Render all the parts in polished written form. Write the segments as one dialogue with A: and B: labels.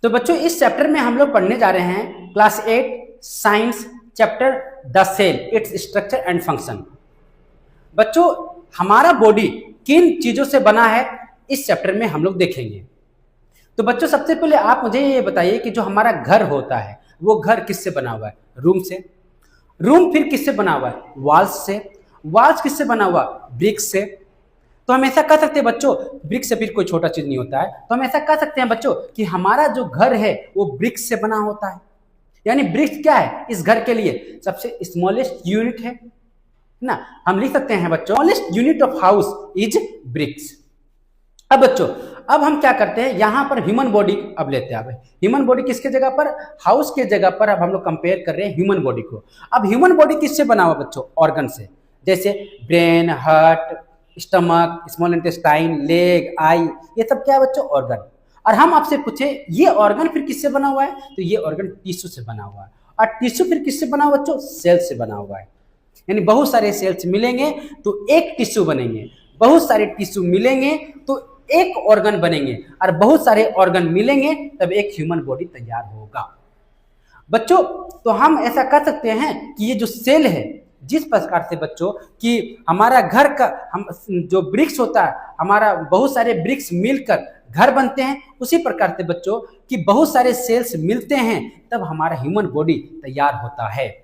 A: तो बच्चों इस चैप्टर में हम लोग पढ़ने जा रहे हैं class 8 science chapter the cell its structure and function. बच्चों हमारा बॉडी किन चीजों से बना है इस चैप्टर में हम लोग देखेंगे। तो बच्चों सबसे पहले आप मुझे ये बताइए कि जो हमारा घर होता है वो घर किससे बना हुआ है? रूम से। रूम फिर किससे बना हुआ है? वॉल्स से। वॉल्स किससे बना हुआ? ब्रिक्स से। तो हम ऐसा कह सकते हैं बच्चों, ब्रिक्स से फिर कोई छोटा चीज नहीं होता है, तो हम ऐसा कह सकते हैं बच्चों कि हमारा जो घर है वो ब्रिक्स से बना होता है। यानी ब्रिक्स क्या है इस घर के लिए? सबसे स्मॉलेस्ट यूनिट है ना। हम लिख सकते हैं बच्चों smallest unit of house is bricks. अब बच्चों अब हम क्या करते हैं, यहां पर ह्यूमन बॉडी अब लेते हैं। ह्यूमन बॉडी किसके जगह पर? हाउस के जगह पर। अब हम लोग कंपेयर कर रहे हैं ह्यूमन बॉडी को। अब ह्यूमन बॉडी किससे बना हुआ बच्चों? ऑर्गन से, जैसे brain, heart, stomach, small intestine, leg, eye, ये सब क्या है बच्चों? ऑर्गन। और हम आपसे पूछे ये ऑर्गन फिर किससे बना हुआ है, तो ये ऑर्गन टिश्यू से बना हुआ है। और टिश्यू फिर किससे बना हुआ बच्चों? सेल से बना हुआ है। यानी बहुत सारे सेल्स मिलेंगे तो एक टिश्यू बनेंगे, बहुत सारे टिश्यू मिलेंगे तो एक ऑर्गन बनेंगे, और बहुत सारे ऑर्गन मिलेंगे तब एक ह्यूमन बॉडी तैयार होगा। बच्चों तो हम ऐसा कह सकते हैं कि ये जो सेल है, जिस प्रकार से बच्चों कि हमारा घर का हम जो ब्रिक्स होता है, हमारा बहुत सारे ब्रिक्स मिलकर घर बनते हैं, उसी प्रकार से बच्चों कि बहुत सारे सेल्स मिलते हैं तब हमारा ह्यूमन बॉडी तैयार होता है।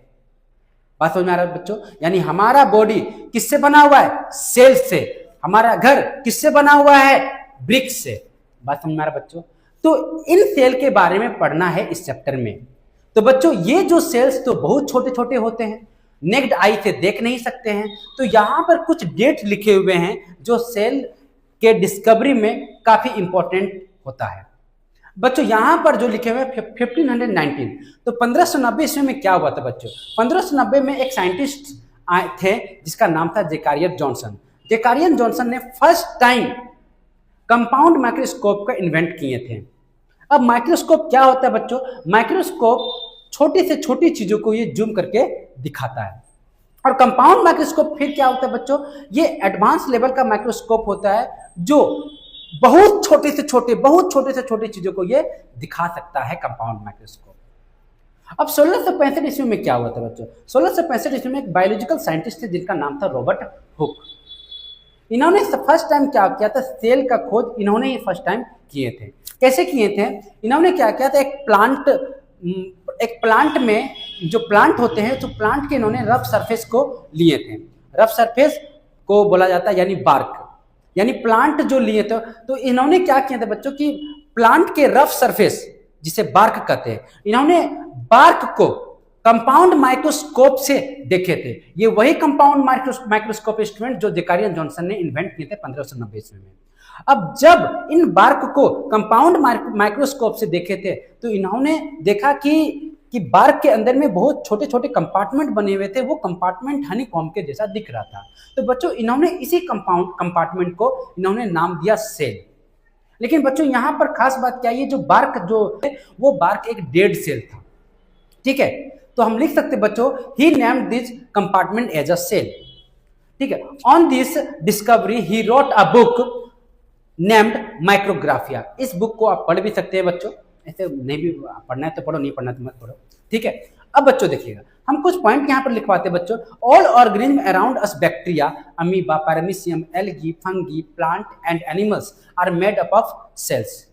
A: बात समझ में आ रहा है बच्चों? यानी हमारा बॉडी किससे बना हुआ है? सेल से। हमारा घर किससे बना हुआ है? ब्रिक्स से। बात समझ में आ रहा है बच्चों? तो इन सेल के बारे में पढ़ना है इस चैप्टर में। तो बच्चों ये जो सेल्स तो बहुत छोटे छोटे होते हैं, नेक्ड आई से देख नहीं सकते हैं। तो यहां पर कुछ डेट लिखे हुए हैं जो सेल के डिस्कवरी में काफी इंपॉर्टेंट होता है। बच्चों यहां पर जो लिखे हुए 1519, तो 1590 ईस्वी में क्या हुआ था बच्चों? 1590 में एक साइंटिस्ट आए थे जिसका नाम था जेकारियन जॉनसन। जेकारियन जॉनसन ने फर्स्ट टाइम कंपाउंड माइक्रोस्कोप का इन्वेंट किए थे। अब माइक्रोस्कोप क्या होता है बच्चों? माइक्रोस्कोप छोटी से छोटी चीजों को ये जूम करके दिखाता है। और कंपाउंड माइक्रोस्कोप फिर क्या होता है बच्चों? ये एडवांस लेवल का माइक्रोस्कोप होता है जो बहुत छोटे से छोटे चीजों को ये दिखा सकता है, कंपाउंड माइक्रोस्कोप। अब 1665 ईस्वी में क्या हुआ था बच्चों? 1665 ईस्वी में एक बायोलॉजिकल साइंटिस्ट थे जिनका नाम था रॉबर्ट हुक। इन्होंने फर्स्ट टाइम क्या किया था? सेल का खोज इन्होंने ही फर्स्ट टाइम किए थे। कैसे किए थे? इन्होंने क्या किया था, एक प्लांट में जो प्लांट होते हैं तो प्लांट के इन्होंने रफ सरफेस को लिए थे। रफ सरफेस को बोला जाता है यानी बार्क, यानी प्लांट जो लिए थे। तो इन्होंने क्या किया था बच्चों कि प्लांट के रफ सरफेस जिसे बार्क कहते हैं, इन्होंने बार्क को कंपाउंड माइक्रोस्कोप से देखे थे। ये वही कंपाउंड माइक्रोस्कोप इंस्ट्रूमेंट जो जेकारियन जॉनसन ने इन्वेंट किए थे 1590 ईस्वी में। अब जब इन बार्क को कंपाउंड माइक्रोस्कोप से देखे थे तो इन्होंने देखा कि बार्क के अंदर में बहुत छोटे छोटे कंपार्टमेंट बने हुए थे। वो कंपार्टमेंट हनीकॉम्ब के जैसा दिख रहा था। तो बच्चों इन्होंने इसी कंपार्टमेंट को इन्होंने नाम दिया सेल। लेकिन बच्चों यहाँ पर खास बात क्या है, ये जो बार्क जो है वो बार्क एक डेड सेल था। ठीक है, तो हम लिख सकते बच्चों he named this compartment as a cell. ठीक है, on this discovery he wrote a book named micrographia. इस बुक को आप पढ़ भी सकते हैं बच्चों, ऐसे नहीं भी पढ़ना है तो पढ़ो, नहीं पढ़ना तो मत पढ़ो। ठीक है, अब बच्चों देखिएगा हम कुछ पॉइंट यहाँ पर लिखवाते हैं बच्चों। All organism around us, bacteria, amoeba, paramecium, algae, fungi, plant and animals are made up of cells.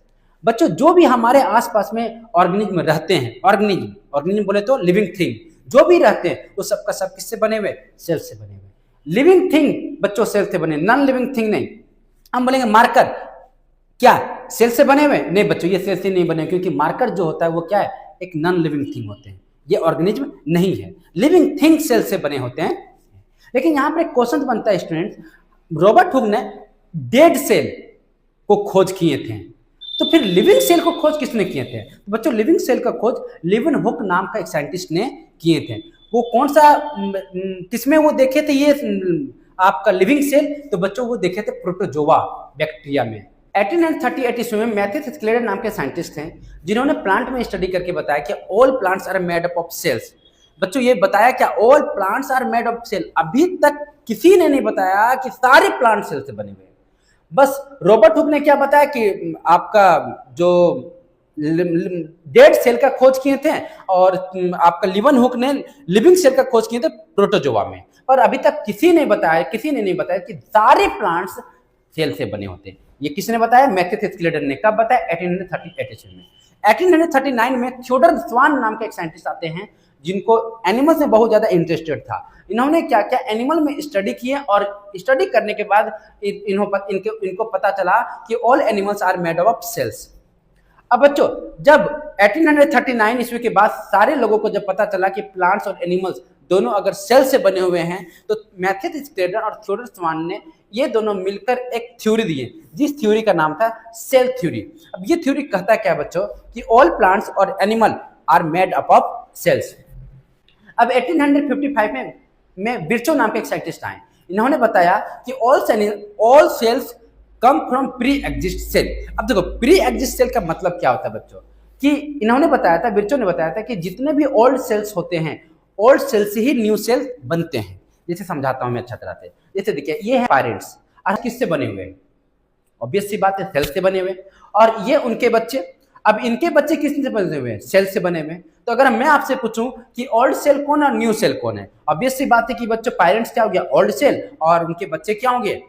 A: बच्चों जो भी हमारे आसपास में ऑर्गेनिज्म रहते हैं, ऑर्गेनिज्म बोले तो लिविंग थिंग, जो भी रहते हैं वो सबका सब किससे बने हुए? सेल से बने हुए। लिविंग थिंग बच्चों सेल से बने, नॉन लिविंग थिंग नहीं। हम बोलेंगे मार्कर क्या सेल से बने हुए? नहीं बच्चों ये सेल से नहीं बने, क्योंकि मार्कर जो होता है वो क्या है? एक नॉन लिविंग थिंग होते हैं, ये ऑर्गेनिज्म नहीं है। लिविंग थिंग सेल से बने होते हैं। लेकिन यहां पर एक क्वेश्चन बनता है स्टूडेंट्स, रॉबर्ट हुक ने डेड सेल को खोज किए थे, तो फिर लिविंग सेल को खोज किसने किए थे? तो बच्चों लिविंग सेल का खोज लिवन हुक नाम का एक साइंटिस्ट ने किए थे। वो कौन सा किसमें वो देखे थे ये आपका लिविंग सेल? तो बच्चों वो देखे थे प्रोटोजोआ बैक्टीरिया में। 1838 ईस्वी में मैथ्यूस स्क्लेडर नाम के साइंटिस्ट हैं जिन्होंने प्लांट में स्टडी करके बताया कि all plants are made up of cells. बच्चों ये बताया क्या all plants are made of cell? अभी तक किसी ने नहीं बताया कि सारे प्लांट सेल से बने हुए। बस रॉबर्ट हुक ने क्या बताया कि आपका जो डेड सेल का खोज किए थे और आपका लिवन हुक ने लिविंग सेल का खोज किए थे प्रोटोजोआ में। और अभी तक किसी ने नहीं बताया कि सारे प्लांट्स सेल से बने होते हैं। ये किसने बताया? मैथ्यू स्किलेटन ने। कब बताया? 1838 में। 1839 में थियोडर स्वान नाम के एक साइंटिस्ट आते हैं जिनको एनिमल्स में बहुत ज्यादा इंटरेस्टेड था। इन्होंने क्या क्या एनिमल में स्टडी किए और स्टडी करने के बाद इनको पता चला कि all animals are made of cells. अब बच्चों जब 1839 ईस्वी के बाद सारे लोगों को जब पता चला कि प्लांट्स और एनिमल्स दोनों अगर सेल से बने हुए हैं, तो मैथ्यू स्किलेटन और थियोडर स्वान ने ये दोनों मिलकर एक थ्योरी दिए, जिस थ्योरी का नाम था सेल थ्योरी। अब ये थ्योरी कहता क्या बच्चों कि ऑल प्लांट्स और animal are made up of cells. अब 1855 में बिरचो नाम के एक साइंटिस्ट आए। इन्होंने बताया कि all cells come from pre exist cell. अब देखो प्री एग्जिस्ट सेल का मतलब क्या होता है बच्चों, कि इन्होंने बताया था, बिरचो ने बताया था कि जितने भी ओल्ड सेल्स होते हैं, ओल्ड सेल से ही न्यू सेल बनते हैं। जैसे समझाता हूं मैं अच्छा तरह से। जैसे देखिए ये है पेरेंट्स, और किससे बने हुए हैं? ऑब्वियस सी बात है, सेल से बने हुए। और ये उनके बच्चे। अब इनके बच्चे किससे बने हुए हैं? सेल से बने हुए। तो अगर मैं आपसे पूछूं कि ओल्ड सेल कौन और न्यू सेल कौन है, ऑब्वियस सी बात है कि बच्चों पेरेंट्स क्या हो गया? ओल्ड सेल, और उनके बच्चे क्या होंगे?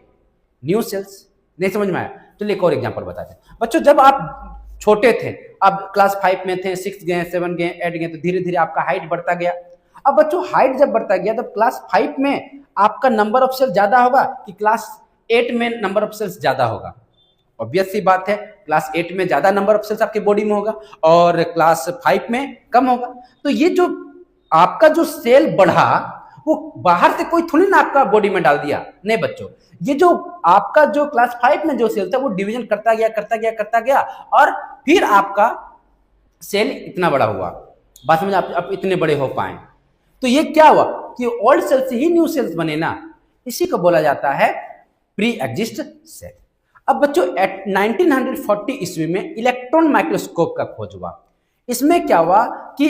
A: New sales. नहीं समझ में आया? चलिए एक और एग्जांपल बताते हैं। बच्चों जब आप छोटे थे, अब क्लास 5 में थे, 6 गए, 7 गए, 8 गए, तो धीरे धीरे आपका हाइट बढ़ता गया। अब बच्चों हाइट जब बढ़ता गया, तो क्लास 5 में आपका नंबर ऑफ सेल्स ज्यादा होगा कि क्लास 8 में नंबर ऑफ सेल्स ज्यादा होगा? ऑब्वियस सी बात है, क्लास 8 में ज्यादा नंबर ऑफ सेल्स आपके बॉडी में होगा और क्लास 5 में कम होगा। तो ये जो आपका जो सेल बढ़ा, वो बाहर से कोई थोड़ी ना आपका बॉडी में डाल दिया। नहीं बच्चों, ये जो आपका जो क्लास 5 में जो सेल था वो डिवीजन करता गया और फिर आपका सेल इतना बड़ा हुआ। बात समझ आप इतने बड़े हो पाए। तो ये क्या हुआ कि ओल्ड सेल से ही न्यू सेल्स बने ना, इसी को बोला जाता है प्री एग्जिस्ट सेल। अब बच्चों 1940 ईस्वी में इलेक्ट्रॉन माइक्रोस्कोप का खोज हुआ। इसमें क्या हुआ कि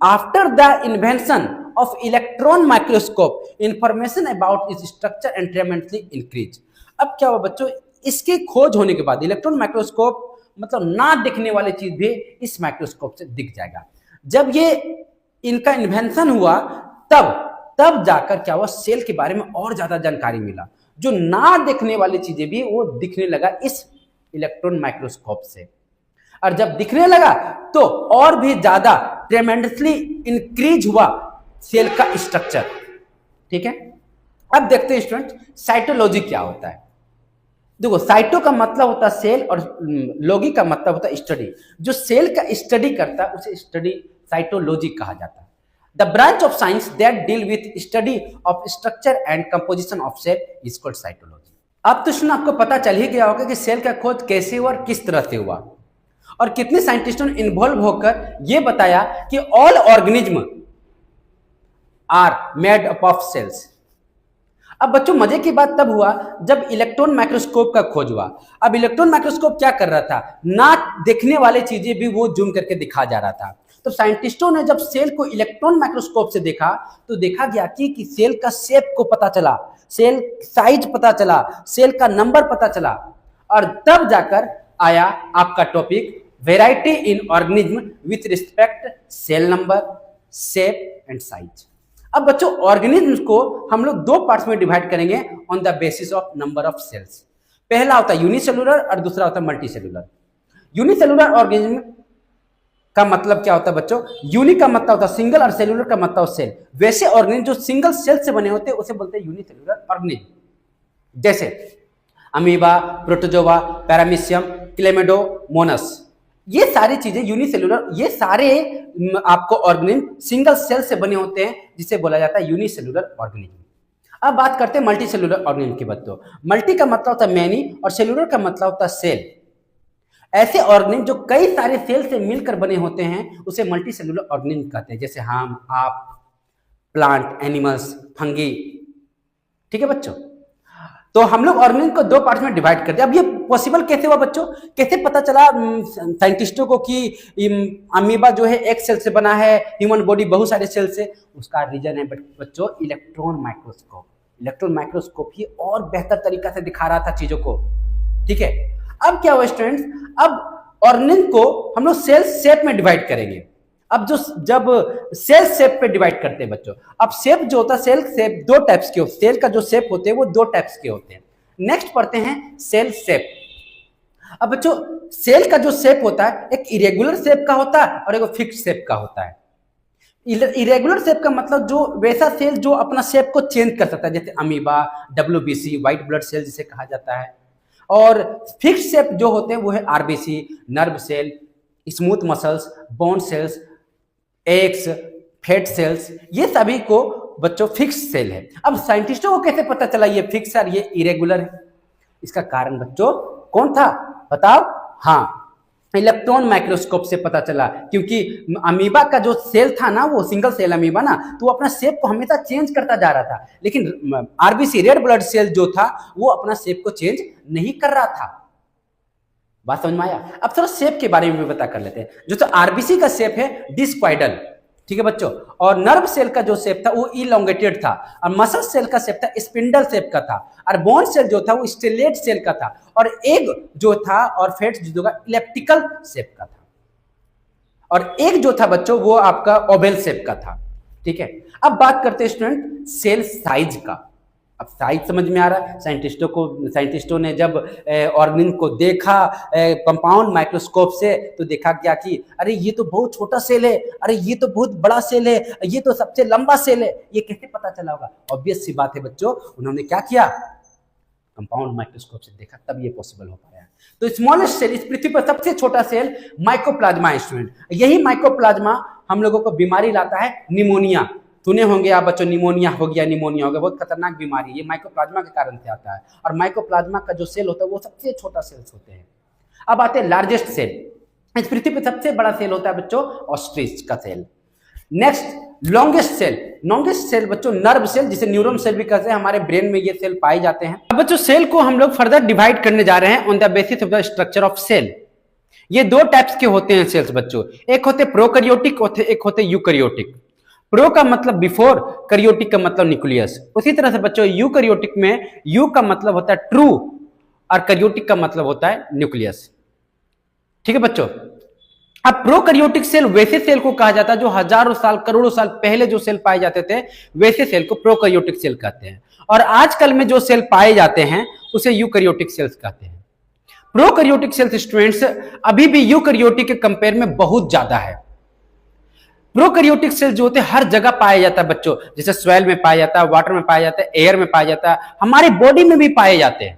A: after the invention of electron microscope information about its structure and tremendously increase। अब क्या हुआ बच्चों, इसके खोज होने के बाद इलेक्ट्रॉन माइक्रोस्कोप मतलब ना दिखने वाली चीज भी इस माइक्रोस्कोप से दिख जाएगा। जब ये इनका इन्वेंशन हुआ तब जाकर क्या हुआ, सेल के बारे में और ज्यादा जानकारी मिला। जो ना दिखने वाली चीजें भी वो दिखने लगा इस इलेक्ट्रॉन माइक्रोस्कोप से। और जब दिखने लगा तो और भी ज्यादा ट्रेमेंडसली इंक्रीज हुआ सेल का स्ट्रक्चर। ठीक है, अब देखते हैं स्टूडेंट साइटोलॉजी क्या होता है। देखो साइटो का मतलब होता है सेल और लॉजी का मतलब होता है स्टडी। जो सेल का स्टडी करता है उसे स्टडी साइटोलॉजी कहा जाता है। The branch of science that deal with study of structure and composition of cell is called cytology. अब तो सुन आपको पता चल ही गया होगा कि सेल का खोज कैसे हुआ और किस तरह से हुआ और कितने साइंटिस्टों ने इन्वॉल्व होकर यह बताया कि all organism are made up of cells. अब बच्चों मजे की बात तब हुआ जब इलेक्ट्रॉन माइक्रोस्कोप का खोज हुआ। अब इलेक्ट्रॉन माइक्रोस्कोप क्या कर रहा था, ना देखने वाली चीजें भी वो जूम करके दिखा जा रहा था। तो साइंटिस्टों ने जब सेल को इलेक्ट्रॉन माइक्रोस्कोप से देखा तो देखा गया कि सेल का शेप को पता चला, सेल साइज पता चला, सेल का नंबर पता चला। और तब जाकर आया आपका topic variety in organism with respect cell number, shape and size. अब बच्चों ऑर्गेनिज्म को हम लोग दो पार्ट्स में डिवाइड करेंगे on the basis of number of cells. पहला होता है यूनिसेलुलर और दूसरा होता है मल्टीसेलुलर। यूनिसेलुलर ऑर्गेनिज्म का मतलब क्या होता है बच्चों, यूनि का मतलब होता है सिंगल और सेलुलर का मतलब होता है सेल। वैसे ऑर्गेनिज्म जो सिंगल सेल से बने होते हैं उसे बोलते हैं यूनिसेलुलर ऑर्गेनिज्म। जैसे अमीबा, प्रोटोजोआ, पैरामीशियम, क्लेमेडोमोनास, ये सारी चीजें यूनिसेलुलर, ये सारे आपको ऑर्गेनिज्म सिंगल सेल से बने होते हैं जिसे बोला जाता है यूनिसेलुलर ऑर्गेनिज्म। अब बात करते हैं मल्टीसेलुलर ऑर्गेनिज्म की। बच्चों मल्टी का मतलब होता है मैनी और सेलुलर का मतलब होता है सेल। ऐसे ऑर्गेनिज्म जो कई सारे सेल से मिलकर बने होते हैं उसे मल्टीसेलुलर ऑर्गेनिज्म कहते हैं। जैसे हम, आप, प्लांट, एनिमल्स, फंगी। ठीक है बच्चों, तो हम लोग ऑर्गेनिज्म को दो पार्ट्स में डिवाइड कर दिया। अब ये पॉसिबल कैसे हुआ बच्चों, कैसे पता चला साइंटिस्टों को कि अमीबा जो है एक सेल से बना है, ह्यूमन बॉडी बहुत सारे सेल से? उसका रीजन है बच्चों इलेक्ट्रॉन माइक्रोस्कोप। इलेक्ट्रॉन माइक्रोस्कोप ही और बेहतर तरीका से दिखा रहा था चीजों को। ठीक है, अब क्या हुआ स्टूडेंट्स, अब ऑर्गेनिज्म को हम लोग सेल शेप में डिवाइड करेंगे। अब जब सेल शेप पे डिवाइड करते हैं बच्चों, अब शेप जो होता है सेल शेप दो टाइप्स के होते हैं, सेल का जो शेप होते हैं वो दो टाइप्स के होते हैं। नेक्स्ट पढ़ते हैं सेल शेप। अब बच्चों सेल का जो शेप होता है एक इरेगुलर शेप का होता है और एक फिक्स शेप का होता है। इरेगुलर शेप का मतलब जो वैसा सेल जो अपना शेप को चेंज कर सकता है, जैसे amoeba, WBC, white blood cell जिसे कहा जाता है। और फिक्स शेप जो होते हैं वो है RBC, nerve cell, smooth muscles, bone cells, eggs, fat cells, ये सभी को बच्चों फिक्स सेल है। अब साइंटिस्टों को कैसे पता चला ये फिक्स है और ये इरेगुलर है? इसका कारण बच्चों कौन था बताओ? हाँ, इलेक्ट्रॉन माइक्रोस्कोप से पता चला, क्योंकि अमीबा का जो सेल था ना, वो सिंगल सेल अमीबा ना, तो वो अपना शेप को हमेशा चेंज करता जा रहा था, लेकिन RBC रेड ब्लड सेल जो था वो अपना शेप को चेंज नहीं कर रहा था। बात समझ में आया? अब थोड़ा शेप के बारे में भी पता कर लेते हैं। जो तो RBC का शेप है डिस्क्वाइडल, ठीक है बच्चों, और नर्व सेल का जो शेप था वो इलोंगेटेड था, और मसल सेल का शेप था स्पिंडल शेप का था, और बोन सेल जो था वो स्टेलेट सेल का था, और एग जो था और फैट जो था इलेप्टिकल शेप का था, और एग जो था बच्चों वो आपका ओवल शेप का था। ठीक है, अब बात करते हैं स्टूडेंट सेल साइज का। अब साइज समझ में आ रहा है? साइंटिस्टों ने जब ऑर्गेनिज्म को देखा कंपाउंड माइक्रोस्कोप से, तो देखा क्या कि अरे ये तो बहुत छोटा सेल है, अरे ये तो बहुत बड़ा सेल है, ये तो सबसे लंबा सेल है। ये कैसे पता चला होगा? ऑब्वियस सी बात है बच्चों, उन्होंने क्या किया, कंपाउंड माइक्रोस्कोप से देखा, तब ये पॉसिबल हो पाया। तो स्मॉलेस्ट सेल, इस पृथ्वी पर सबसे छोटा सेल माइकोप्लाज्मा है स्टूडेंट। यही माइकोप्लाज्मा हम लोगों को बीमारी लाता है, निमोनिया। सुने होंगे आप बच्चों, निमोनिया हो गया, बहुत खतरनाक बीमारी है, ये माइकोप्लाज्मा के कारण से आता है। और माइकोप्लाज्मा का जो सेल होता है वो सबसे छोटा सेल्स होते हैं। अब आते हैं लार्जेस्ट सेल। इस पृथ्वी पे सबसे बड़ा सेल होता है बच्चों ऑस्ट्रिच का cell. Next longest cell, longest cell बच्चों नर्व सेल, जिसे न्यूरॉन सेल भी कहते हैं, हमारे ब्रेन में ये सेल पाए जाते हैं। अब बच्चों सेल को हम लोग फर्दर डिवाइड करने जा रहे हैं on the basis of the structure of cell. ये दो टाइप्स के होते हैं सेल्स बच्चों, एक होते प्रोकैरियोटिक, एक होते यूकैरियोटिक। प्रो का मतलब बिफोर, कैरियोटिक का मतलब न्यूक्लियस। उसी तरह से बच्चों यूकैरियोटिक में यू का मतलब होता है ट्रू और कैरियोटिक का मतलब होता है न्यूक्लियस। ठीक है बच्चों, अब प्रोकैरियोटिक सेल वैसे सेल को कहा जाता है जो हजारों साल, करोड़ों साल पहले जो सेल पाए जाते थे, वैसे सेल को प्रोकैरियोटिक सेल कहते हैं। और आजकल में जो सेल पाए जाते हैं उसे यूकैरियोटिक सेल्स कहते हैं। प्रोकैरियोटिक सेल्स स्टूडेंट्स अभी भी यूकैरियोटिक के कंपेयर में बहुत ज्यादा है। प्रोकैरियोटिक सेल जो होते हैं हर जगह पाया जाता है बच्चों, जैसे सॉइल में पाया जाता है, वाटर में पाया जाता है, एयर में पाया जाता है, हमारी बॉडी में भी पाए जाते हैं।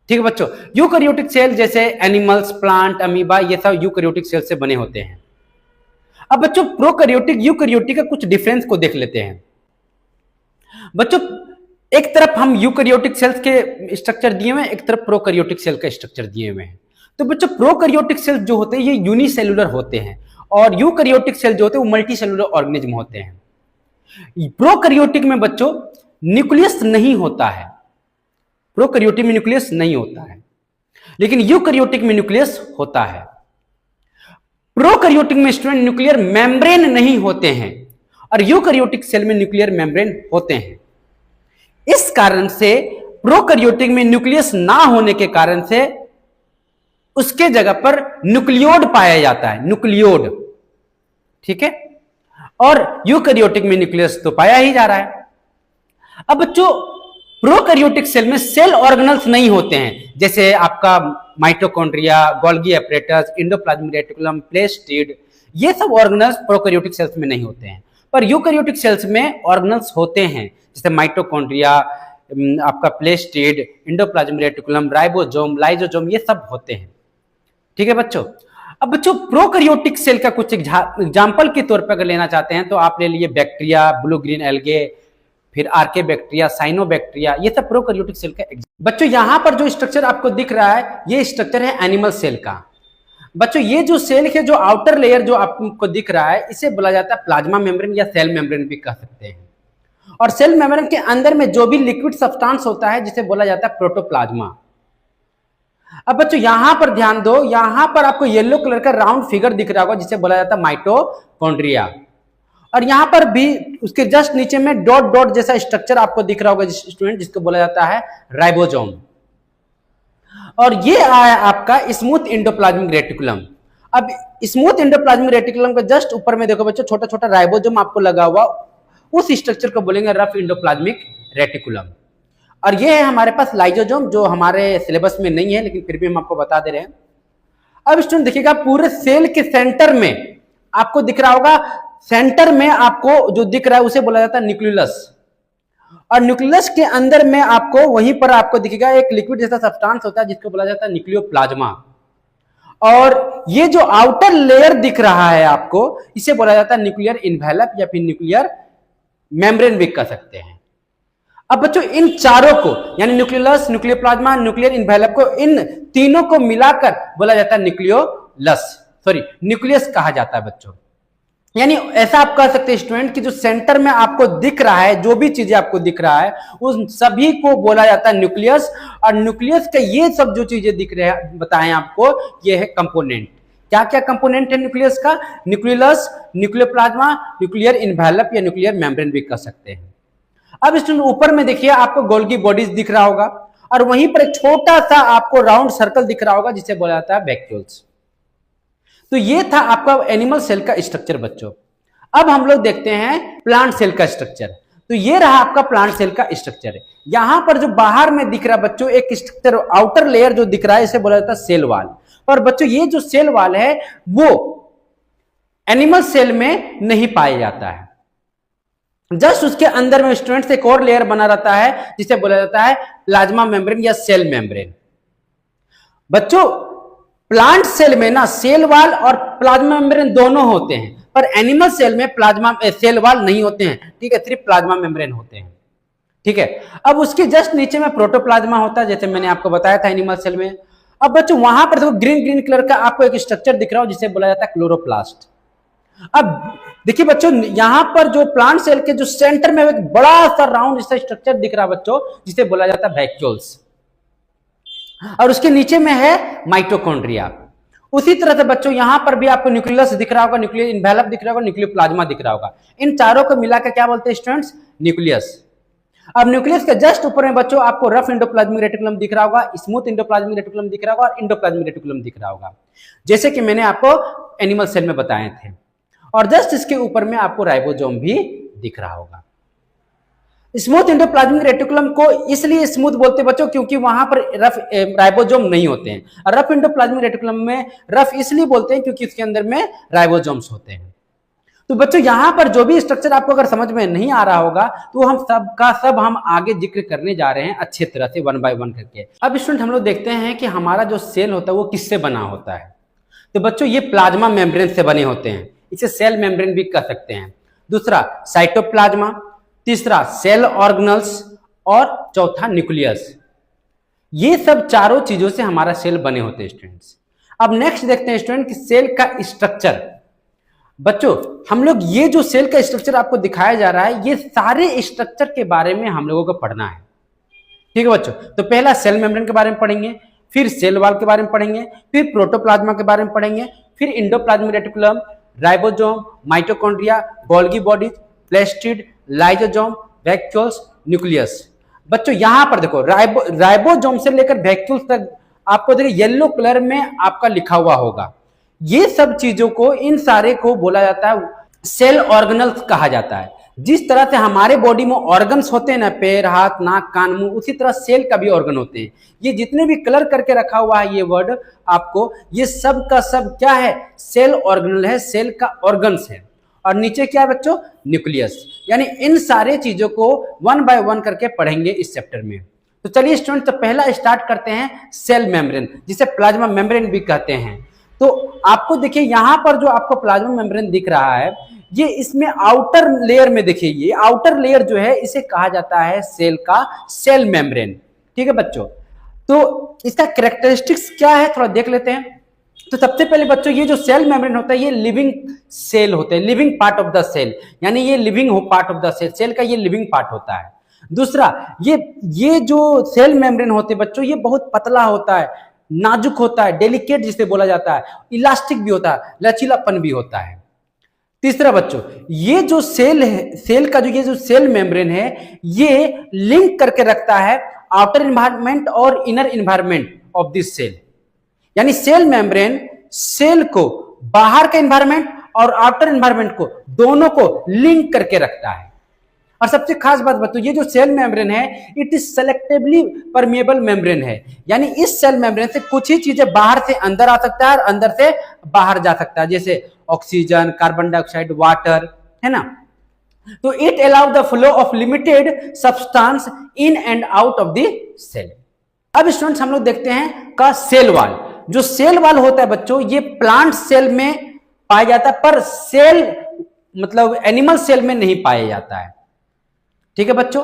A: ठीक है बच्चों, यूकैरियोटिक सेल जैसे एनिमल्स, प्लांट, अमीबा, ये सब यूकैरियोटिक सेल से बने होते हैं। अब बच्चों प्रोकैरियोटिक यूकैरियोटिक का कुछ डिफरेंस को देख लेते हैं। बच्चों एक तरफ हम यूकैरियोटिक सेल्स के स्ट्रक्चर दिए हुए हैं, एक तरफ प्रोकैरियोटिक सेल का स्ट्रक्चर दिए हुए हैं। तो बच्चों प्रोकैरियोटिक सेल जो होते हैं ये यूनिसेलुलर होते हैं, और यूकैरियोटिक सेल जो होते हैं वो मल्टी सेलुलर ऑर्गेनिज्म होते हैं। प्रोकैरियोटिक में बच्चों न्यूक्लियस नहीं होता है, प्रोकैरियोटिक में न्यूक्लियस नहीं होता है, लेकिन यूकैरियोटिक में न्यूक्लियस होता है। प्रोकैरियोटिक में स्टूडेंट न्यूक्लियर मेम्ब्रेन नहीं होते हैं, और यूकैरियोटिक सेल में न्यूक्लियर मेम्ब्रेन होते हैं। इस कारण से प्रोकैरियोटिक में न्यूक्लियस ना होने के कारण से उसके जगह पर न्यूक्लियोड पाया जाता है, न्यूक्लियोड। ठीक है, और यूकैरियोटिक में न्यूक्लियस तो पाया ही जा रहा है। अब बच्चों प्रोकैरियोटिक सेल में सेल ऑर्गेनल्स नहीं होते हैं, जैसे आपका mitochondria, Golgi apparatus, endoplasmic reticulum, plastid, ये सब ऑर्गेनल्स प्रोकैरियोटिक सेल्स में नहीं होते हैं। पर यूकैरियोटिक सेल्स में ऑर्गेनल्स होते हैं, जैसे माइटोकॉन्ड्रिया, आपका प्लेस्टिड, एंडोप्लाज्मिक रेटिकुलम, राइबोसोम, लाइसोसोम, ये सब होते हैं। ठीक है बच्चों, अब बच्चों प्रोकैरियोटिक सेल का कुछ एग्जांपल के तौर पर अगर लेना चाहते हैं तो आप ले लिए बैक्टीरिया, ब्लू ग्रीन एल्गे, फिर आर्के बैक्टीरिया, साइनोबैक्टीरिया, ये सब प्रोकैरियोटिक सेल का। बच्चों यहां पर जो स्ट्रक्चर आपको दिख रहा है ये स्ट्रक्चर है एनिमल सेल का। बच्चों ये जो सेल है, जो आउटर लेयर जो आपको दिख रहा है, इसे बोला जाता है प्लाज्मा मेम्ब्रेन या सेल मेम्ब्रेन भी कह सकते हैं। और सेल मेम्ब्रेन के अंदर में जो भी लिक्विड सब्सटेंस होता है जिसे बोला जाता है प्रोटोप्लाज्मा। अब बच्चों यहां पर ध्यान दो, यहां पर आपको येलो कलर का राउंड फिगर दिख रहा होगा जिसे बोला जाता है माइटोकॉन्ड्रिया, और यहां पर भी उसके जस्ट नीचे में डॉट डॉट जैसा स्ट्रक्चर आपको दिख रहा होगा स्टूडेंट, जिसको बोला जाता है राइबोसोम। और ये आया आपका स्मूथ एंडोप्लाज्मिक रेटिकुलम। अब स्मूथ एंडोप्लाज्मिक रेटिकुलम के जस्ट ऊपर में देखो बच्चों, छोटा छोटा राइबोसोम आपको लगा हुआ, उस स्ट्रक्चर को बोलेंगे रफ एंडोप्लाज्मिक रेटिकुलम। और ये है हमारे पास लाइसोसोम, जो हमारे सिलेबस में नहीं है लेकिन फिर भी हम आपको बता दे रहे हैं। अब स्टूडेंट देखिएगा, पूरे सेल के सेंटर में आपको दिख रहा होगा, सेंटर में आपको जो दिख रहा है उसे बोला जाता है न्यूक्लियस। और न्यूक्लियस के अंदर में आपको वहीं पर आपको दिखेगा एक लिक्विड जैसा सब्सटेंस होता है जिसको बोला जाता है न्यूक्लियोप्लाज्मा। और ये जो आउटर लेयर दिख रहा है आपको, इसे बोला जाता है न्यूक्लियर इन्वेलप या फिर न्यूक्लियर मेम्ब्रेन भी कह सकते हैं। अब बच्चों इन चारों को यानी न्यूक्लियस, न्यूक्लियोप्लाज्मा, न्यूक्लियर इन्वेलप को, इन तीनों को मिलाकर बोला जाता है न्यूक्लियस कहा जाता है बच्चों। यानी ऐसा आप कह सकते हैं स्टूडेंट कि जो सेंटर में आपको दिख रहा है, जो भी चीजें आपको दिख रहा है, उन सभी को बोला जाता है न्यूक्लियस। और न्यूक्लियस का ये सब जो चीजें दिख रहे हैं बताएं आपको, ये है कंपोनेंट। क्या क्या कंपोनेंट है न्यूक्लियस का? न्यूक्लियस, न्यूक्लियोप्लाज्मा, न्यूक्लियर इन्वेलप या न्यूक्लियर मेम्ब्रेन भी कह सकते हैं। अब स्टूडेंट ऊपर में देखिए आपको गोल्गी बॉडीज दिख रहा होगा और वहीं पर एक छोटा सा आपको राउंड सर्कल दिख रहा होगा जिसे बोला जाता है वैक्यूल्स। तो ये था आपका एनिमल सेल का स्ट्रक्चर बच्चों। अब हम लोग देखते हैं प्लांट सेल का स्ट्रक्चर। तो ये रहा आपका प्लांट सेल का स्ट्रक्चर। यहां पर जो बाहर में दिख रहा है बच्चों एक स्ट्रक्चर, आउटर लेयर जो दिख रहा है, इसे बोला जाता है सेल वॉल। और बच्चों ये जो सेल वॉल है वो एनिमल सेल में नहीं पाया जाता है, जस्ट उसके अंदर में स्टूडेंट्स एक और लेयर बना रहता है जिसे बोला जाता है प्लाज्मा मेम्ब्रेन या सेल मेम्ब्रेन। बच्चों प्लांट सेल में ना सेल वॉल और प्लाज्मा मेम्ब्रेन दोनों होते हैं, पर एनिमल सेल में प्लाज्मा सेल वॉल नहीं होते हैं, ठीक है, सिर्फ प्लाज्मा मेम्ब्रेन होते हैं, ठीक है। अब उसके जस्ट नीचे में प्रोटोप्लाज्मा होता है, जैसे मैंने आपको बताया था एनिमल सेल में। अब बच्चों वहां पर देखो ग्रीन ग्रीन कलर का आपको एक स्ट्रक्चर दिख रहा हो जिसे बोला जाता है क्लोरोप्लास्ट। अब देखिए बच्चों यहां पर जो प्लांट सेल के जो सेंटर में एक बड़ा सा राउंड जैसा स्ट्रक्चर दिख रहा है बच्चों, जिसे बोला जाता है वैक्यूल्स, और उसके नीचे में है माइटोकॉन्ड्रिया। उसी तरह से बच्चों यहां पर भी आपको न्यूक्लियस दिख रहा होगा, न्यूक्लियर इन्वेलप दिख रहा होगा, न्यूक्लियोप्लाज्मा दिख रहा होगा। इन चारों को मिलाकर क्या बोलते हैं स्टूडेंट्स? न्यूक्लियस। अब न्यूक्लियस के जस्ट ऊपर में बच्चों आपको रफ एंडोप्लाज्मिक रेटिकुलम दिख रहा होगा, स्मूथ एंडोप्लाज्मिक रेटिकुलम दिख रहा होगा और एंडोप्लाज्मिक रेटिकुलम दिख रहा होगा, जैसे कि मैंने आपको एनिमल सेल में बताए थे। और जस्ट इसके ऊपर में आपको राइबोसोम भी दिख रहा होगा। स्मूथ एंडोप्लाज्मिक रेटिकुलम को इसलिए स्मूथ बोलते हैं बच्चों क्योंकि वहां पर रफ राइबोसोम नहीं होते हैं, और रफ एंडोप्लाज्मिक रेटिकुलम में रफ इसलिए बोलते हैं क्योंकि इसके अंदर में राइबोसोम्स होते हैं। तो बच्चों यहां पर जो भी स्ट्रक्चर आपको अगर समझ में नहीं आ रहा होगा तो हम सब का सब हम आगे जिक्र करने जा रहे हैं अच्छे तरह से, वन बाय वन करके। अब स्टूडेंट हम लोग देखते हैं कि हमारा जो सेल होता है वो किससे बना होता है। तो बच्चों ये प्लाज्मा मेम्ब्रेन से बने होते हैं, इसे सेल मेम्ब्रेन भी कह सकते हैं। दूसरा साइटोप्लाज्मा, तीसरा सेल ऑर्गेनल्स और चौथा न्यूक्लियस। ये सब चारों चीजों से हमारा सेल बने होते हैं स्टूडेंट्स। अब नेक्स्ट देखते हैं स्टूडेंट कि सेल का स्ट्रक्चर। बच्चों हम लोग ये जो सेल का स्ट्रक्चर आपको दिखाया जा रहा है, ये सारे स्ट्रक्चर के बारे में हम लोगों को पढ़ना है, ठीक है बच्चों। तो पहला सेल मेम्ब्रेन के बारे में पढ़ेंगे, फिर सेल वॉल के बारे में पढ़ेंगे, फिर प्रोटोप्लाज्मा के बारे में पढ़ेंगे, फिर endoplasmic reticulum, ribosome, mitochondria, Golgi bodies, plastid, lysosome, vacuoles, nucleus. बच्चों यहां पर देखो राइबोसोम से लेकर वैक्यूल्स तक आपको देखिए येलो कलर में आपका लिखा हुआ होगा। ये सब चीजों को, इन सारे को बोला जाता है सेल ऑर्गेनल्स कहा जाता है। जिस तरह से हमारे बॉडी में ऑर्गन्स होते हैं ना, पैर, हाथ, नाक, कान, मुंह, उसी तरह सेल का भी ऑर्गन होते हैं। ये जितने भी कलर करके रखा हुआ है ये वर्ड आपको, ये सब का सब क्या है? सेल ऑर्गेनल है, सेल का ऑर्गन्स है। और नीचे क्या है बच्चों? न्यूक्लियस। यानी इन सारे चीजों को वन बाय वन करके पढ़ेंगे इस चैप्टर में। तो चलिए स्टूडेंट, तो पहला स्टार्ट करते हैं सेल मेम्ब्रेन, जिसे प्लाज्मा मेम्ब्रेन भी कहते हैं। तो आपको देखिए यहां पर जो आपको प्लाज्मा मेम्ब्रेन दिख रहा है, ये इसमें आउटर लेयर में देखिए, ये आउटर लेयर जो है इसे कहा जाता है सेल का सेल मेम्ब्रेन, ठीक है बच्चों। तो इसका कैरेक्टरिस्टिक्स क्या है थोड़ा देख लेते हैं। तो सबसे पहले बच्चों ये जो सेल मेम्ब्रेन होता है ये लिविंग सेल होते हैं, living part of the cell, यानी ये living part of the cell, cell का ये लिविंग पार्ट होता है। दूसरा ये जो सेल मेम्ब्रेन होते हैं बच्चों, ये बहुत पतला होता है, नाजुक होता है, डेलिकेट जिसे बोला जाता है, इलास्टिक भी होता है, लचीलापन भी होता है। तीसरा बच्चों ये जो सेल है, सेल का जो ये जो सेल मेम्ब्रेन है, ये लिंक करके रखता है आउटर इन्वायरमेंट और inner environment of this cell. यानी सेल मेम्ब्रेन सेल को बाहर के एनवायरमेंट और आउटर एनवायरमेंट को दोनों को लिंक करके रखता है। और सबसे खास बात बताओ, ये जो सेल मेम्ब्रेन है it is selectively permeable membrane है। यानी इस सेल मेम्ब्रेन से कुछ ही चीजें बाहर से अंदर आ सकता है और अंदर से बाहर जा सकता है, जैसे ऑक्सीजन, कार्बन डाइऑक्साइड, वाटर, है ना। तो it allow the flow of limited substance in and out of the cell. अब स्टूडेंट्स हम लोग देखते हैं का सेल वॉल। जो सेल वॉल होता है बच्चों, ये प्लांट सेल में पाया जाता है, पर सेल मतलब एनिमल सेल में नहीं पाया जाता है। ठीक है बच्चों,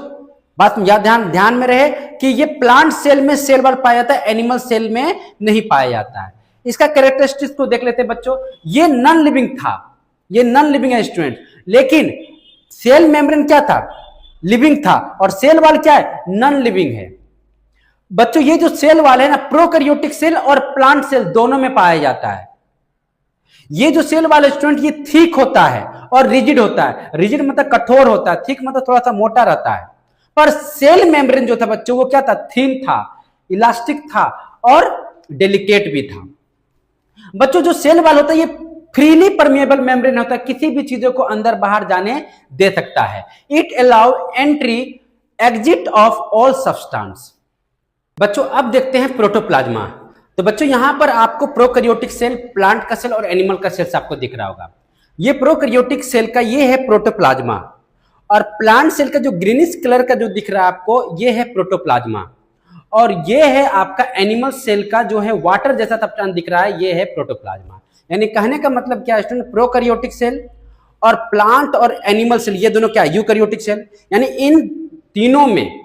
A: बात ध्यान में रहे कि ये प्लांट सेल में सेल वॉल पाया जाता है, एनिमल सेल में नहीं पाया जाता है। इसका कैरेक्टरिस्टिक्स को देख लेते हैं बच्चों। ये नॉन लिविंग था, ये नॉन लिविंग है स्टूडेंट, लेकिन सेल मेम्ब्रेन क्या था, लिविंग था, और सेल वॉल क्या है, नॉन लिविंग है। बच्चों ये जो सेल वॉल है ना, प्रोकैरियोटिक सेल और प्लांट सेल दोनों में पाया जाता है। ये जो सेल वॉल स्टूडेंट ये थिक होता है और रिजिड होता है। रिजिड मतलब कठोर होता है, थिक मतलब थोड़ा सा मोटा रहता है। पर सेल मेम्ब्रेन जो था बच्चों वो क्या था, थिन था, इलास्टिक था और डेलिकेट भी था। बच्चों जो सेल वॉल होता है ये फ्रीली परमेबल मेम्ब्रेन होता है, किसी भी चीजों को अंदर बाहर जाने दे सकता है। It allow entry exit of all substance. बच्चों अब देखते हैं प्रोटोप्लाज्मा। तो बच्चों यहां पर आपको प्रोकैरियोटिक सेल, प्लांट का सेल और एनिमल का सेल्स आपको दिख रहा होगा। ये प्रोकैरियोटिक सेल का ये है प्रोटोप्लाज्मा, और प्लांट सेल का जो ग्रीनिश कलर का जो दिख रहा है आपको ये है प्रोटोप्लाज्मा, और ये है आपका एनिमल सेल का जो है वाटर जैसा सब्सटेंस दिख रहा है, ये है प्रोटोप्लाज्मा। यानी कहने का मतलब क्या है स्टूडेंट, प्रोकैरियोटिक सेल और प्लांट और एनिमल सेल ये दोनों क्या है, यूकैरियोटिक सेल। यानी इन तीनों में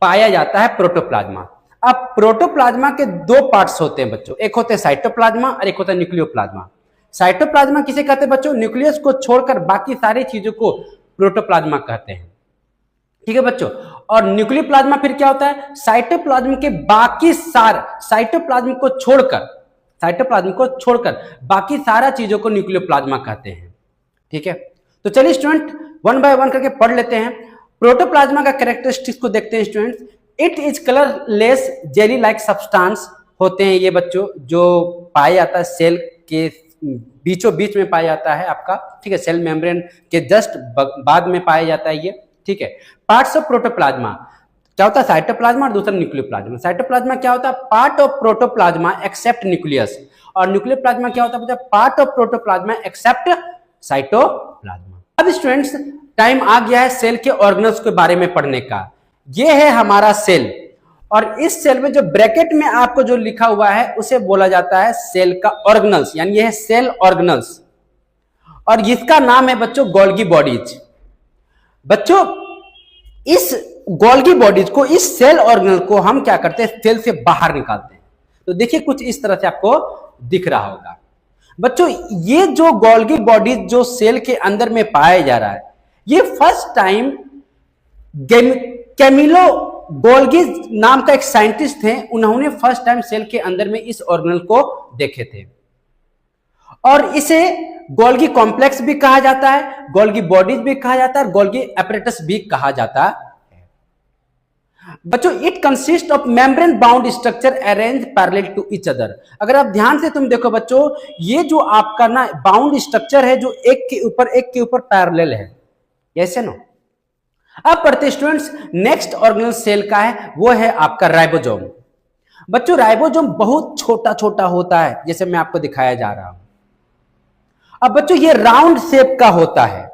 A: पाया जाता है प्रोटोप्लाज्मा। अब प्रोटोप्लाज्मा के दो पार्ट्स होते हैं बच्चों, एक होते हैं साइटोप्लाज्मा और एक होता है न्यूक्लियोप्लाज्मा। साइटोप्लाज्मा किसे कहते हैं बच्चों, न्यूक्लियस को छोड़कर बाकी सारी चीजों को प्रोटोप्लाज्मा कहते हैं। ठीक है बच्चों, और न्यूक्लियोप्लाज्मा फिर क्या होता है, साइटोप्लाज्म के बाकी सारे साइटोप्लाज्म को छोड़कर बाकी सारा चीजों को न्यूक्लियोप्लाज्मा कहते हैं। ठीक है, तो चलिए स्टूडेंट वन बाय वन करके पढ़ लेते हैं। प्रोटोप्लाज्मा का कैरेक्टरिस्टिक्स को देखते हैं students. It is colourless jelly like substance होते हैं ये बच्चों, जो पाया जाता है सेल के बीचों बीच में पाया जाता है आपका। ठीक है, सेल मेम्ब्रेन के जस्ट बाद में पाया जाता है ये। ठीक है, पार्ट्स ऑफ प्रोटोप्लाज्मा क्या होता है, साइटोप्लाज्मा और दूसरा न्यूक्लियोप्लाज्मा। साइटोप्लाज्मा क्या होता है, पार्ट ऑफ प्रोटोप्लाज्मा एक्सेप्ट न्यूक्लियस, और न्यूक्लियोप्लाज्मा क्या होता है, पार्ट ऑफ प्रोटोप्लाज्मा एक्सेप्ट साइटोप्लाज्मा। अब स्टूडेंट्स टाइम आ गया है सेल के ऑर्गेनल्स के बारे में पढ़ने का। ये है हमारा सेल, और इस सेल में जो ब्रैकेट में आपको जो लिखा हुआ है उसे बोला जाता है सेल का ऑर्गेनल्स, यानी ये है सेल ऑर्गेनल्स, और इसका नाम है बच्चों गोल्गी बॉडीज। बच्चों इस गोल्गी बॉडीज को, इस सेल ऑर्गेनल को हम क्या करते हैं, सेल से बाहर निकालते हैं। तो देखिए कुछ इस तरह से आपको दिख रहा होगा। बच्चों ये जो गोल्गी बॉडीज जो सेल के अंदर में पाया जा रहा है, ये फर्स्ट टाइम कैमिलो गोल्गी नाम का एक साइंटिस्ट थे, उन्होंने फर्स्ट टाइम सेल के अंदर में इस ऑर्गेनल को देखे थे, और इसे गोल्गी कॉम्प्लेक्स भी कहा जाता है, गोल्गी बॉडीज भी कहा जाता है, गोल्गी एपरेटस भी कहा जाता है। बच्चों it consist of membrane bound structure arrange parallel to each other. अगर आप ध्यान से तुम देखो बच्चों, ये जो आपका ना बाउंड स्ट्रक्चर है जो एक के ऊपर पैरेलल है, ऐसे ना। अब पढ़ते स्टूडेंट्स नेक्स्ट ऑर्गेनल सेल का है, वो है आपका राइबोसोम। बच्चों राइबोसोम बहुत छोटा छोटा होता है, जैसे मैं आपको दिखाया जा रहा हूं। अब बच्चों ये राउंड शेप का होता है,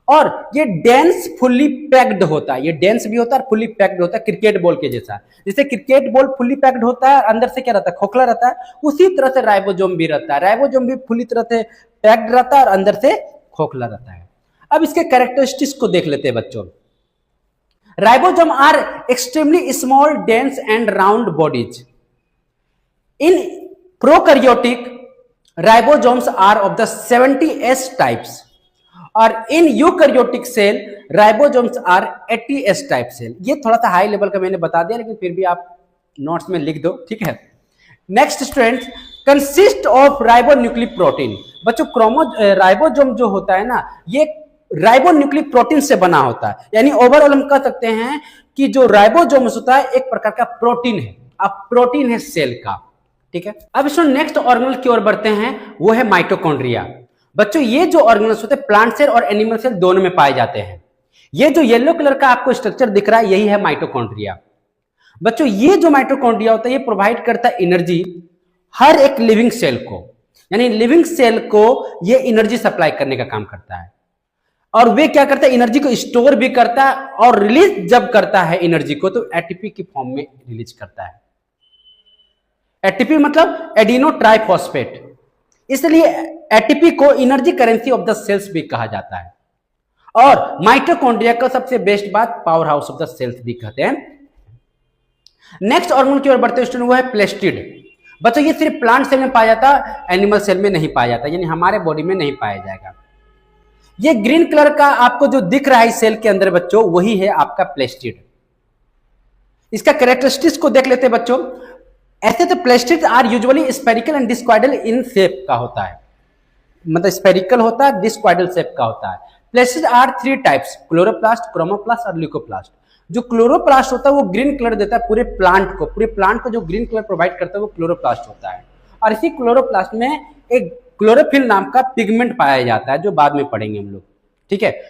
A: और ये डेंस फुल्ली पैक्ड होता है। ये डेंस भी होता है और फुल्ली पैक्ड होता है, क्रिकेट बॉल के जैसा। जैसे क्रिकेट बॉल फुल्ली पैक्ड होता है, अंदर से क्या रहता है, खोखला रहता है, उसी तरह से राइबोसोम भी रहता है। राइबोसोम भी फुल्ली तरह से पैक्ड रहता है और अंदर से खोखला रहता है। अब इसके कैरेक्टरिस्टिक्स को देख लेते हैं बच्चों। Ribosomes are extremely small, dense and round bodies. In prokaryotic ribosomes are of the 70S types, और in eukaryotic cell ribosomes are 80S type cell. ये थोड़ा सा हाई लेवल का मैंने बता दिया, लेकिन फिर भी आप नोट्स में लिख दो, ठीक है। Next students consist of ribonucleic protein. बच्चों राइबोसोम जो होता है ना, ये राइबोन्यूक्लिक प्रोटीन से बना होता है। यानी ओवरऑल हम कह सकते हैं कि जो राइबोसोम होता है एक प्रकार का प्रोटीन है, अब प्रोटीन है सेल का, ठीक है। अब इसमें नेक्स्ट ऑर्गेनल की ओर बढ़ते हैं, वो है माइटोकॉन्ड्रिया। बच्चों ये जो ऑर्गेनल्स होते हैं प्लांट सेल और एनिमल सेल दोनों में पाए जाते हैं। ये जो येलो कलर का आपको स्ट्रक्चर दिख रहा है यही है माइटोकॉन्ड्रिया। बच्चों ये जो माइटोकॉन्ड्रिया होता है ये प्रोवाइड करता है एनर्जी हर एक लिविंग सेल को, यानी लिविंग सेल को ये एनर्जी सप्लाई करने का काम करता है। और वे क्या करता है, एनर्जी को स्टोर भी करता है और रिलीज जब करता है एनर्जी को तो एटीपी की फॉर्म में रिलीज करता है। एटीपी मतलब एडिनो ट्राइफॉस्फेट, इसलिए एटीपी को energy currency of the cells भी कहा जाता है। और माइटोकॉन्ड्रिया का सबसे बेस्ट बात power house of the cells भी कहते हैं। नेक्स्ट ऑर्गेनल की ओर बढ़ते स्टूडेंट वो है प्लेस्टिड। बच्चों ये सिर्फ प्लांट सेल में पाया जाता, एनिमल सेल में नहीं पाया जाता, यानी हमारे बॉडी में नहीं पाया जाएगा। ये ग्रीन कलर का आपको जो दिख रहा है सेल के अंदर बच्चों वही है आपका प्लेस्टिड। इसका कैरेक्टरिस्टिक्स को देख लेते हैं बच्चों। ऐसे तो plastid are usually spherical and discoidal in shape का होता है, मतलब स्फेरिकल होता है, डिस्क्वाइडल शेप का होता है। प्लेस्टिड आर 3 टाइप्स, क्लोरोप्लास्ट, क्रोमोप्लास्ट और ल्यूकोप्लास्ट। जो क्लोरोप्लास्ट होता है वो ग्रीन कलर देता है पूरे प्लांट को जो ग्रीन कलर प्रोवाइड करता है वो क्लोरोप्लास्ट होता है। और इसी क्लोरोप्लास्ट में एक क्लोरोफिल नाम का पिगमेंट पाया जाता है जो बाद में पढ़ेंगे हम लोग, ठीक है।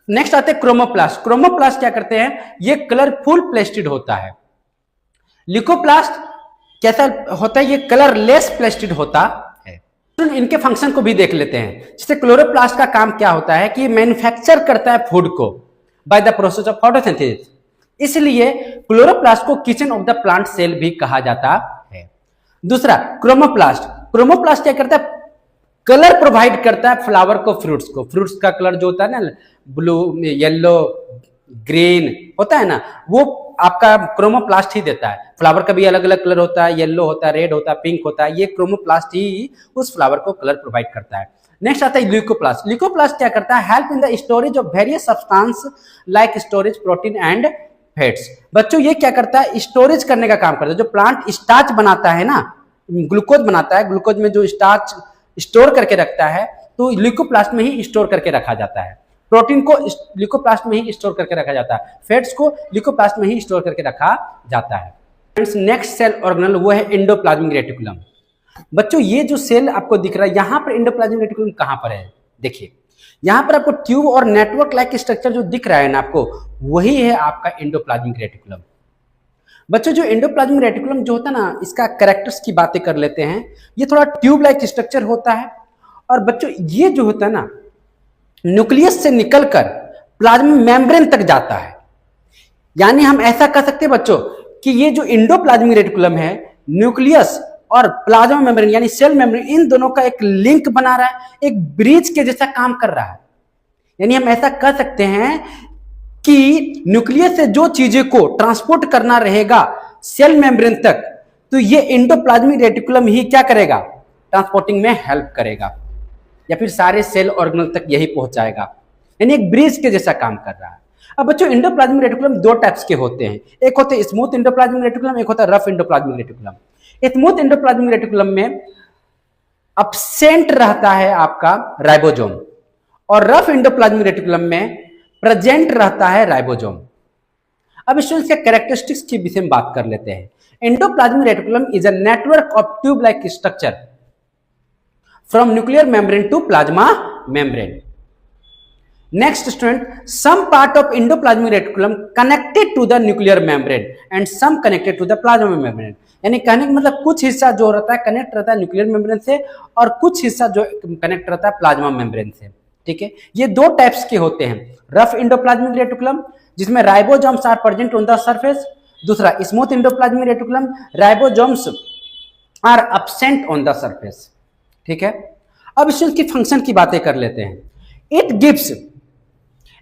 A: नेक्स्ट आते हैं क्रोमोप्लास्ट। क्रोमोप्लास्ट क्या करते हैं, ये कलरफुल प्लेस्टिड होता है। ल्यूकोप्लास्ट कैसा होता है, ये कलरलेस प्लेस्टिड होता है। इनके फंक्शन को भी देख लेते हैं। जैसे क्लोरोप्लास्ट का काम क्या होता है कि मैन्युफैक्चर करता है फूड को by the process of photosynthesis, इसलिए क्लोरोप्लास्ट को kitchen of the plant cell भी कहा जाता है। दूसरा क्रोमोप्लास्ट। क्रोमोप्लास्ट क्या करता है, कलर प्रोवाइड करता है फ्लावर को, फ्रूट्स का कलर जो होता है ना ब्लू, येलो, ग्रीन होता है ना, वो आपका क्रोमोप्लास्ट ही देता है। फ्लावर का भी अलग अलग कलर होता है, येलो होता है, रेड होता है, पिंक होता है, ये क्रोमोप्लास्ट ही उस फ्लावर को कलर प्रोवाइड करता है। नेक्स्ट आता है ल्यूकोप्लास्ट। ल्यूकोप्लास्ट क्या करता है, help in the storage of various substance like storage protein and fats. बच्चों ये क्या करता है, स्टोरेज करने का काम करता है। जो प्लांट स्टार्च बनाता है ना, ग्लूकोज बनाता है, ग्लूकोज में जो स्टार्च स्टोर करके रखता है तो ल्यूकोप्लास्ट में ही स्टोर करके रखा जाता है। प्रोटीन को ल्यूकोप्लास्ट में ही स्टोर करके रखा जाता है, फैट्स को ल्यूकोप्लास्ट में ही स्टोर करके रखा जाता है। नेक्स्ट सेल ऑर्गेनल वो है एंडोप्लाज्मिक रेटिकुलम। बच्चों ये जो सेल आपको दिख रहा है यहाँ पर एंडोप्लाज्मिक रेटिकुलम कहाँ पर है, देखिए यहाँ पर आपको ट्यूब और नेटवर्क लाइक स्ट्रक्चर जो दिख रहा है ना आपको, वही है आपका एंडोप्लाज्मिक रेटिकुलम। बच्चों जो एंडोप्लाज्मिक रेटिकुलम जो होता है ना, इसका कैरेक्टर्स की बातें कर लेते हैं। ये थोड़ा ट्यूब लाइक स्ट्रक्चर होता है और बच्चों ये जो होता है ना न्यूक्लियस से निकलकर प्लाज्मा मेम्ब्रेन तक जाता है। यानी हम ऐसा कह सकते हैं बच्चों कि ये जो एंडोप्लाज्मिक रेटिकुलम है, न्यूक्लियस और प्लाज्मा मेम्ब्रेन यानी सेल मेम्ब्रेन, इन दोनों का एक लिंक बना रहा है, एक ब्रिज के जैसा काम कर रहा है। यानी हम ऐसा कह सकते हैं कि न्यूक्लियस से जो चीजें को ट्रांसपोर्ट करना रहेगा सेल मेम्ब्रेन तक, तो ये एंडोप्लाज्मिक रेटिकुलम ही क्या करेगा, ट्रांसपोर्टिंग में हेल्प करेगा, या फिर सारे सेल ऑर्गेनल तक यही पहुंचाएगा। यानी एक ब्रिज के जैसा काम कर रहा है। अब बच्चों एंडोप्लाज्मिक रेटिकुलम 2 टाइप्स के होते हैं, एक होते हैं स्मूथ एंडोप्लाज्मिक रेटिकुलम, एक होता है rough endoplasmic reticulum. Smooth endoplasmic reticulum में अब्सेंट रहता है आपका राइबोसोम और रफ एंडोप्लाज्मिक रेटिकुलम में प्रेजेंट रहता है राइबोसोम। अब इसके कैरेक्टरिस्टिक्स के विषय में बात कर लेते हैं। Endoplasmic reticulum is a network of tube like structure from nuclear membrane to plasma membrane. Next student, some part of endoplasmic reticulum connected to the nuclear membrane and some connected to the plasma membrane. यानी कहने का मतलब कुछ हिस्सा जो रहता है connect रहता है न्यूक्लियर मेम्ब्रेन से और कुछ हिस्सा जो कनेक्ट रहता है प्लाज्मा मेम्ब्रेन से, ठीक है। ये 2 टाइप्स के होते हैं, रफ एंडोप्लाज्मिक रेटिकुलम जिसमें ribosomes are present on the surface, दूसरा smooth endoplasmic reticulum ribosomes are absent on the surface, ठीक है। अब इसकी फंक्शन की बातें कर लेते हैं। It gives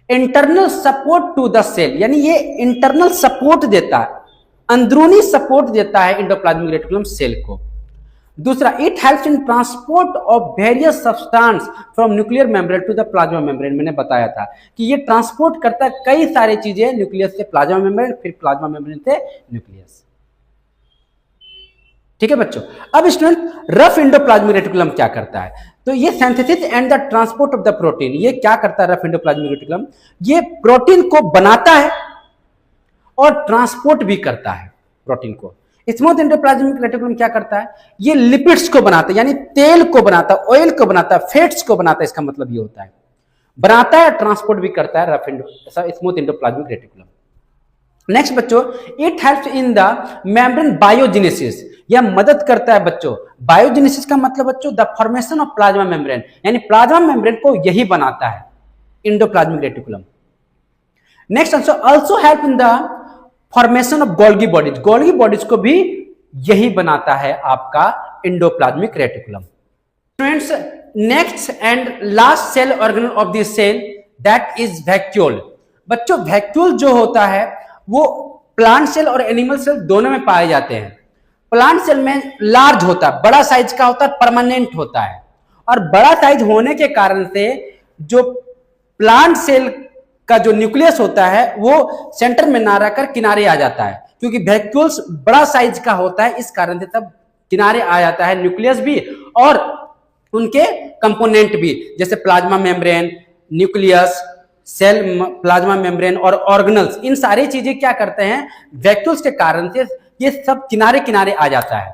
A: internal support to the cell, यानी ये इंटरनल सपोर्ट देता है, अंदरूनी सपोर्ट देता है एंडोप्लाज्मिक रेटिकुलम सेल को। दूसरा, it helps in transport of various substance from nuclear membrane to the plasma membrane. मैंने बताया था कि ये ट्रांसपोर्ट करता है कई सारी चीजें, न्यूक्लियस से प्लाज्मा मेम्ब्रेन, फिर प्लाज्मा मेम्ब्रेन से न्यूक्लियस, ठीक है बच्चों। अब स्टूडेंट रफ एंडोप्लाज्मिक रेटिकुलम क्या करता है, तो ये synthesis and the transport of the protein. ये क्या करता है रफ एंडोप्लाज्मिक रेटिकुलम, ये प्रोटीन को बनाता है और ट्रांसपोर्ट भी करता है प्रोटीन को। स्मूथ एंडोप्लाज्मिक रेटिकुलम क्या करता है, ये लिपिड्स को बनाता है, यानी तेल को बनाता है, ऑयल को बनाता है, फैट्स को बनाता है, इसका मतलब ये होता है, बनाता है, ट्रांसपोर्ट भी करता है स्मूथ एंडोप्लाज्मिक रेटिकुलम। नेक्स्ट बच्चों, it helps in the membrane biogenesis, यह मदद करता है बच्चों, बायोजेनेसिस का मतलब बच्चों the formation of plasma membrane, यानी प्लाज्मा मेम्ब्रेन को यही बनाता है endoplasmic reticulum. Next also help in the formation of Golgi bodies, Golgi bodies को भी यही बनाता है आपका endoplasmic reticulum. Students, next and last cell organelle of this cell that is vacuole. बच्चों वैक्यूल जो होता है वो प्लांट सेल और एनिमल सेल दोनों में पाए जाते हैं। प्लांट सेल में लार्ज होता है, बड़ा साइज का होता है, परमानेंट होता है, और बड़ा साइज होने के कारण से जो प्लांट सेल का जो न्यूक्लियस होता है वो सेंटर में ना रहकर किनारे आ जाता है, क्योंकि वैक्यूल्स बड़ा साइज का होता है, इस कारण से तब किनारे आ जाता है न्यूक्लियस भी और उनके कंपोनेंट भी, जैसे plasma membrane, nucleus, cell, plasma membrane और ऑर्गेनल्स, इन सारी चीजें क्या करते हैं, वैक्यूल्स के कारण से ये सब किनारे किनारे आ जाता है।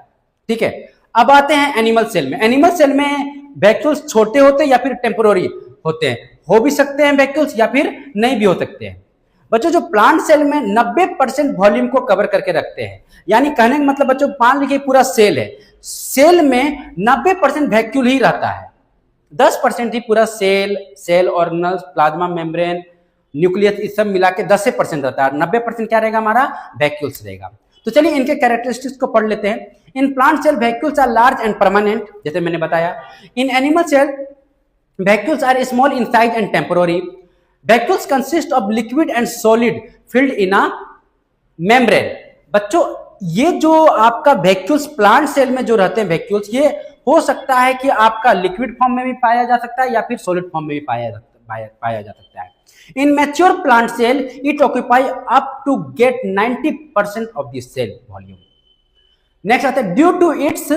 A: ठीक है, अब आते हैं एनिमल सेल में। एनिमल सेल में वैक्यूल्स छोटे होते हैं या फिर टेम्पोररी होते हैं, हो भी सकते हैं वैक्यूल्स या फिर नहीं भी हो सकते हैं। बच्चों जो प्लांट सेल में 90% वॉल्यूम को कवर करके रखते हैं, यानी कहने का मतलब बच्चों मान लीजिए पूरा सेल है, सेल में 90% वैक्यूल ही रहता है, 10% ही पूरा cell organelles, plasma membrane, nucleus, इस सब मिला के 10% रहता है, 90% क्या रहेगा हमारा, वैक्यूल्स रहेगा। तो चलिए इनके कैरेक्टरिस्टिक्स को पढ़ लेते हैं। In plant cell vacuoles are large and permanent, जैसे मैंने बताया। In animal cell vacuoles are small in size and temporary. Vacuoles consist of liquid and solid filled in a membrane. बच्चों ये जो आपका वैक्यूल्स प्लांट सेल में जो रहते हैं वैक्यूल्स, ये हो सकता है कि आपका लिक्विड फॉर्म में भी पाया जा सकता है या फिर सॉलिड फॉर्म में भी पाया जा सकता है। In mature plant cell it occupy up to get 90% of the cell volume. Next आता है due to its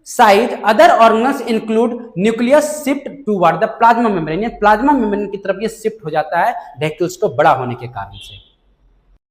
A: size other organelles include nucleus shift toward the plasma membrane, plasma membrane की तरफ ये शिफ्ट हो जाता है वैक्यूल्स को बड़ा होने के कारण से।